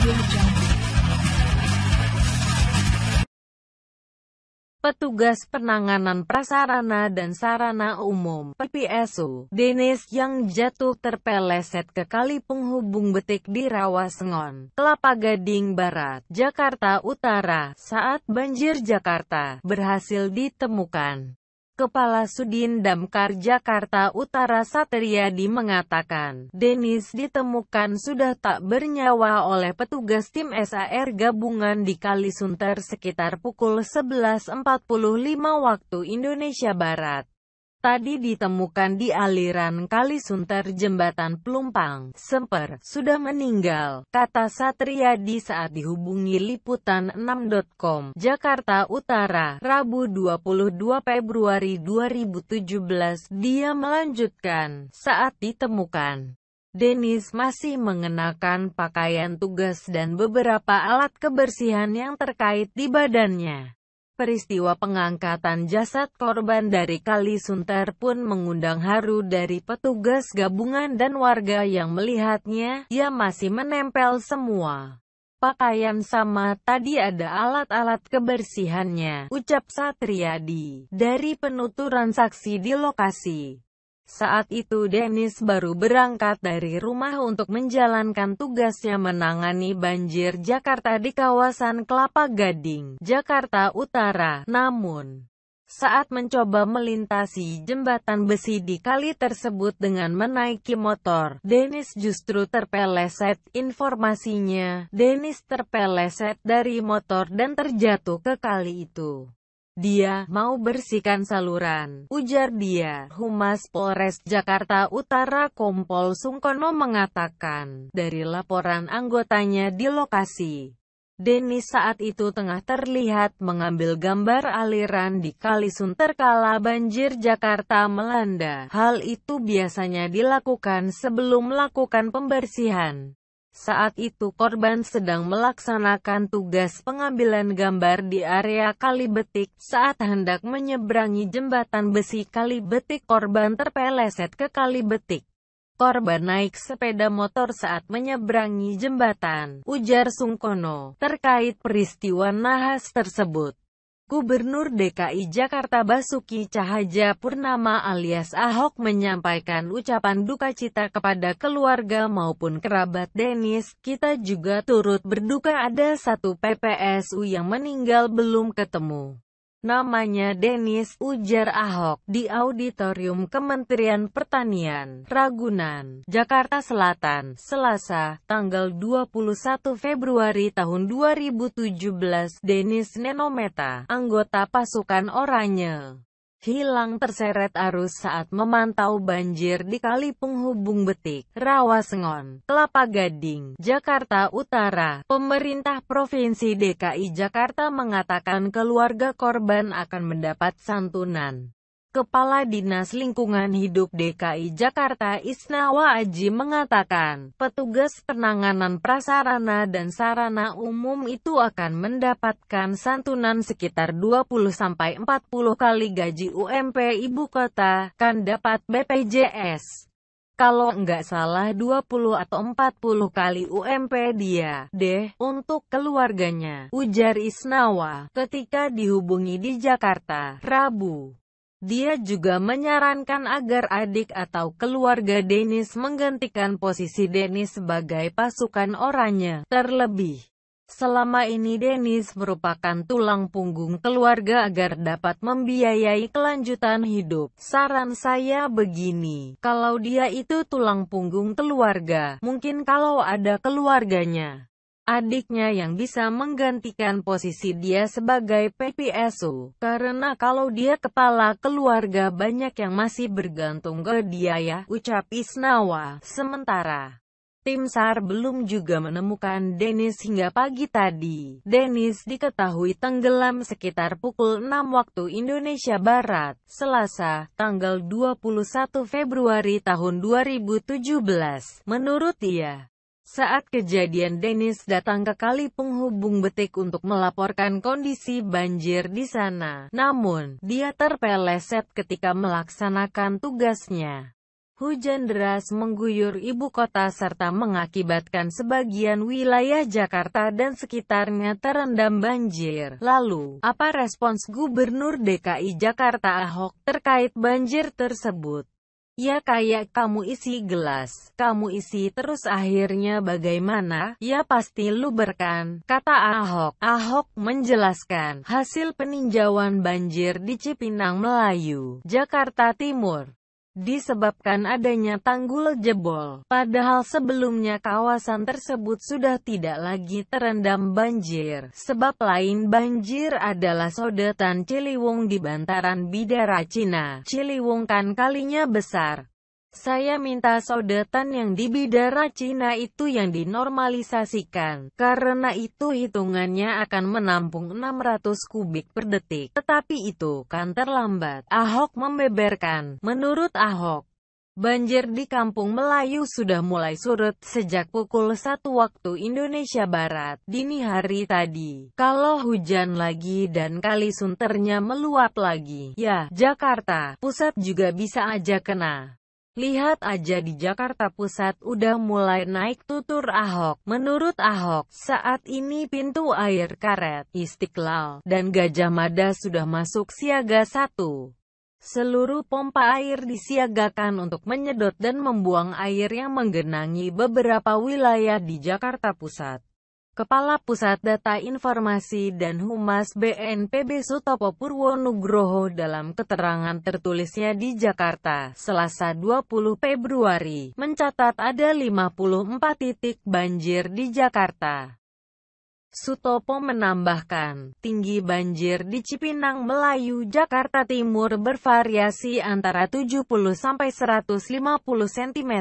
Audiojungle. Petugas Penanganan Prasarana dan Sarana Umum (PPSU) Denis yang jatuh terpeleset ke kali penghubung Betik di Rawasengon, Kelapa Gading Barat, Jakarta Utara, saat banjir Jakarta, berhasil ditemukan. Kepala Sudin Damkar Jakarta Utara Satriadi mengatakan, Denis ditemukan sudah tak bernyawa oleh petugas tim SAR gabungan di Kalisunter sekitar pukul 11.45 waktu Indonesia Barat. Tadi ditemukan di aliran Kalisunter Jembatan Pelumpang, Semper, sudah meninggal, kata Satriadi saat dihubungi Liputan6.com, Jakarta Utara, Rabu 22 Februari 2017. Dia melanjutkan, saat ditemukan, Denis masih mengenakan pakaian tugas dan beberapa alat kebersihan yang terkait di badannya. Peristiwa pengangkatan jasad korban dari Kalisunter pun mengundang haru dari petugas gabungan dan warga yang melihatnya. Ia masih menempel semua pakaian sama, tadi ada alat-alat kebersihannya, ucap Satriadi. Dari penuturan saksi di lokasi, saat itu Denis baru berangkat dari rumah untuk menjalankan tugasnya menangani banjir Jakarta di kawasan Kelapa Gading, Jakarta Utara. Namun, saat mencoba melintasi jembatan besi di kali tersebut dengan menaiki motor, Denis justru terpeleset. Informasinya, Denis terpeleset dari motor dan terjatuh ke kali itu. Dia mau bersihkan saluran, ujar dia. Humas Polres Jakarta Utara Kompol Sungkono mengatakan, dari laporan anggotanya di lokasi, Denis saat itu tengah terlihat mengambil gambar aliran di Kalisunter kala banjir Jakarta melanda. Hal itu biasanya dilakukan sebelum melakukan pembersihan. Saat itu korban sedang melaksanakan tugas pengambilan gambar di area Kali Betik. Saat hendak menyeberangi jembatan besi Kali Betik, korban terpeleset ke Kali Betik. Korban naik sepeda motor saat menyeberangi jembatan, ujar Sungkono, terkait peristiwa nahas tersebut. Gubernur DKI Jakarta Basuki Cahayapurnama alias Ahok menyampaikan ucapan duka cita kepada keluarga maupun kerabat Denis. Kita juga turut berduka ada satu PPSU yang meninggal belum ketemu. Namanya Denis, ujar Ahok, di Auditorium Kementerian Pertanian, Ragunan, Jakarta Selatan, Selasa, tanggal 21 Februari tahun 2017. Denis Nenometa, anggota pasukan Oranye, hilang terseret arus saat memantau banjir di Kali Penghubung Betik, Rawasengon, Kelapa Gading, Jakarta Utara. Pemerintah Provinsi DKI Jakarta mengatakan keluarga korban akan mendapat santunan. Kepala Dinas Lingkungan Hidup DKI Jakarta Isnawa Aji mengatakan, petugas penanganan prasarana dan sarana umum itu akan mendapatkan santunan sekitar 20-40 kali gaji UMP ibu kota, kan dapat BPJS. Kalau nggak salah 20 atau 40 kali UMP dia, deh, untuk keluarganya, ujar Isnawa, ketika dihubungi di Jakarta, Rabu. Dia juga menyarankan agar adik atau keluarga Denis menggantikan posisi Denis sebagai pasukan Oranye. Terlebih, selama ini Denis merupakan tulang punggung keluarga agar dapat membiayai kelanjutan hidup. Saran saya begini, kalau dia itu tulang punggung keluarga, mungkin kalau ada keluarganya, adiknya yang bisa menggantikan posisi dia sebagai PPSU, karena kalau dia kepala keluarga banyak yang masih bergantung ke dia ya, ucap Isnawa. Sementara tim SAR belum juga menemukan Denis hingga pagi tadi. Denis diketahui tenggelam sekitar pukul 6 waktu Indonesia Barat, Selasa, tanggal 21 Februari tahun 2017. Menurut dia, saat kejadian Denis datang ke Kali Penghubung Betik untuk melaporkan kondisi banjir di sana. Namun, dia terpeleset ketika melaksanakan tugasnya. Hujan deras mengguyur ibu kota serta mengakibatkan sebagian wilayah Jakarta dan sekitarnya terendam banjir. Lalu, apa respons Gubernur DKI Jakarta Ahok terkait banjir tersebut? Ya kayak kamu isi gelas, kamu isi terus akhirnya bagaimana? Ya pasti luber kan, kata Ahok. Ahok menjelaskan, hasil peninjauan banjir di Cipinang Melayu, Jakarta Timur, disebabkan adanya tanggul jebol. Padahal sebelumnya kawasan tersebut sudah tidak lagi terendam banjir. Sebab lain banjir adalah sodetan Ciliwung di bantaran Bidara Cina. Ciliwung kan kalinya besar. Saya minta sodetan yang di Bidara Cina itu yang dinormalisasikan, karena itu hitungannya akan menampung 600 kubik per detik. Tetapi itu kan terlambat, Ahok membeberkan. Menurut Ahok, banjir di Kampung Melayu sudah mulai surut sejak pukul 1 waktu Indonesia Barat, dini hari tadi. Kalau hujan lagi dan kali sunternya meluap lagi, ya, Jakarta Pusat juga bisa aja kena. Lihat aja di Jakarta Pusat udah mulai naik, tutur Ahok. Menurut Ahok, saat ini pintu air Karet, Istiqlal, dan Gajah Mada sudah masuk siaga 1. Seluruh pompa air disiagakan untuk menyedot dan membuang air yang menggenangi beberapa wilayah di Jakarta Pusat. Kepala Pusat Data Informasi dan Humas BNPB Sutopo Purwonugroho dalam keterangan tertulisnya di Jakarta, Selasa 20 Februari, mencatat ada 54 titik banjir di Jakarta. Sutopo menambahkan, tinggi banjir di Cipinang Melayu, Jakarta Timur bervariasi antara 70 sampai 150 cm.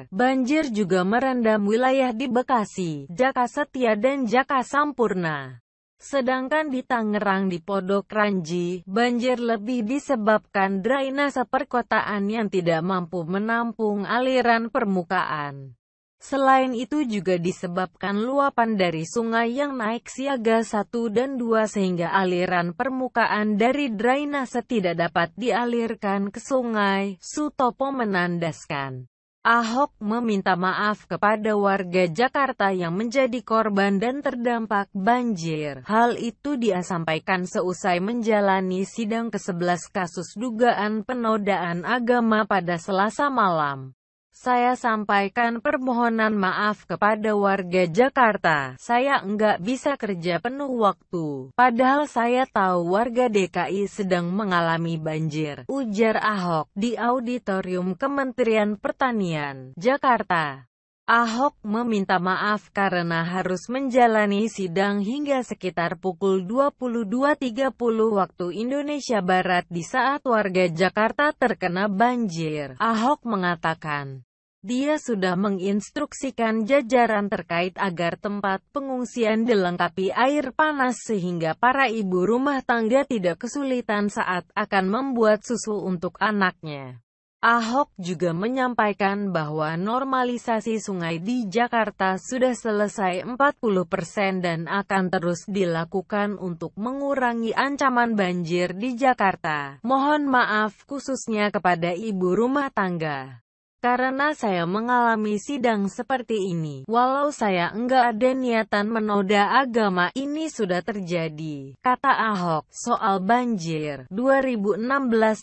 Banjir juga merendam wilayah di Bekasi, Jakasetia dan Jaka Sampurna. Sedangkan di Tangerang di Pondok Ranji, banjir lebih disebabkan drainase perkotaan yang tidak mampu menampung aliran permukaan. Selain itu juga disebabkan luapan dari sungai yang naik siaga 1 dan 2 sehingga aliran permukaan dari drainase tidak dapat dialirkan ke sungai, Sutopo menandaskan. Ahok meminta maaf kepada warga Jakarta yang menjadi korban dan terdampak banjir. Hal itu dia sampaikan seusai menjalani sidang ke-11 kasus dugaan penodaan agama pada Selasa malam. Saya sampaikan permohonan maaf kepada warga Jakarta. Saya enggak bisa kerja penuh waktu. Padahal saya tahu warga DKI sedang mengalami banjir, ujar Ahok di Auditorium Kementerian Pertanian, Jakarta. Ahok meminta maaf karena harus menjalani sidang hingga sekitar pukul 22.30 waktu Indonesia Barat di saat warga Jakarta terkena banjir. Ahok mengatakan, dia sudah menginstruksikan jajaran terkait agar tempat pengungsian dilengkapi air panas sehingga para ibu rumah tangga tidak kesulitan saat akan membuat susu untuk anaknya. Ahok juga menyampaikan bahwa normalisasi sungai di Jakarta sudah selesai 40% dan akan terus dilakukan untuk mengurangi ancaman banjir di Jakarta. Mohon maaf khususnya kepada ibu rumah tangga. Karena saya mengalami sidang seperti ini, walau saya enggak ada niatan menoda agama, ini sudah terjadi, kata Ahok. Soal banjir 2016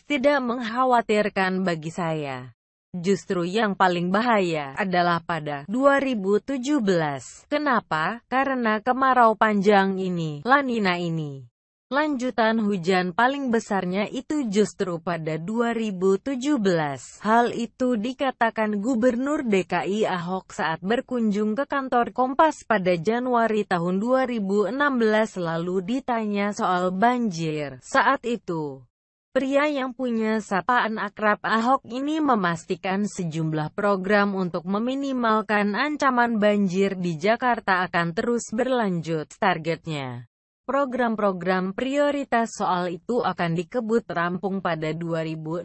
tidak mengkhawatirkan bagi saya. Justru yang paling bahaya adalah pada 2017. Kenapa? Karena kemarau panjang ini, La Nina ini. Lanjutan hujan paling besarnya itu justru pada 2017. Hal itu dikatakan Gubernur DKI Ahok saat berkunjung ke kantor Kompas pada Januari tahun 2016 lalu ditanya soal banjir. Saat itu, pria yang punya sapaan akrab Ahok ini memastikan sejumlah program untuk meminimalkan ancaman banjir di Jakarta akan terus berlanjut. Targetnya, program-program prioritas soal itu akan dikebut rampung pada 2016,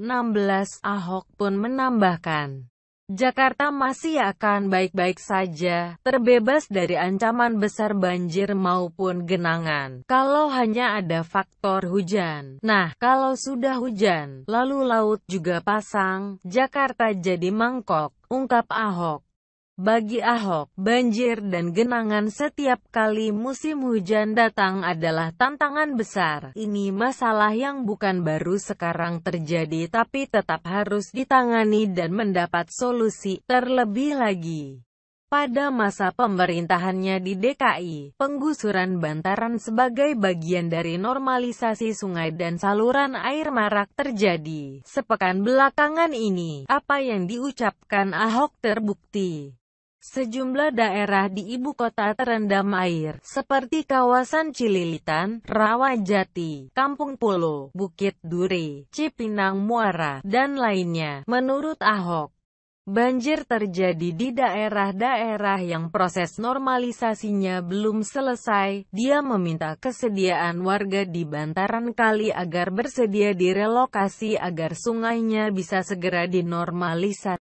Ahok pun menambahkan. Jakarta masih akan baik-baik saja, terbebas dari ancaman besar banjir maupun genangan, kalau hanya ada faktor hujan. Nah, kalau sudah hujan, lalu laut juga pasang, Jakarta jadi mangkok, ungkap Ahok. Bagi Ahok, banjir dan genangan setiap kali musim hujan datang adalah tantangan besar. Ini masalah yang bukan baru sekarang terjadi tapi tetap harus ditangani dan mendapat solusi. Terlebih lagi, pada masa pemerintahannya di DKI, penggusuran bantaran sebagai bagian dari normalisasi sungai dan saluran air marak terjadi. Sepekan belakangan ini, apa yang diucapkan Ahok terbukti. Sejumlah daerah di ibu kota terendam air, seperti kawasan Cililitan, Rawajati, Kampung Pulo, Bukit Duri, Cipinang Muara, dan lainnya. Menurut Ahok, banjir terjadi di daerah-daerah yang proses normalisasinya belum selesai. Dia meminta kesediaan warga di bantaran kali agar bersedia direlokasi agar sungainya bisa segera dinormalisasi.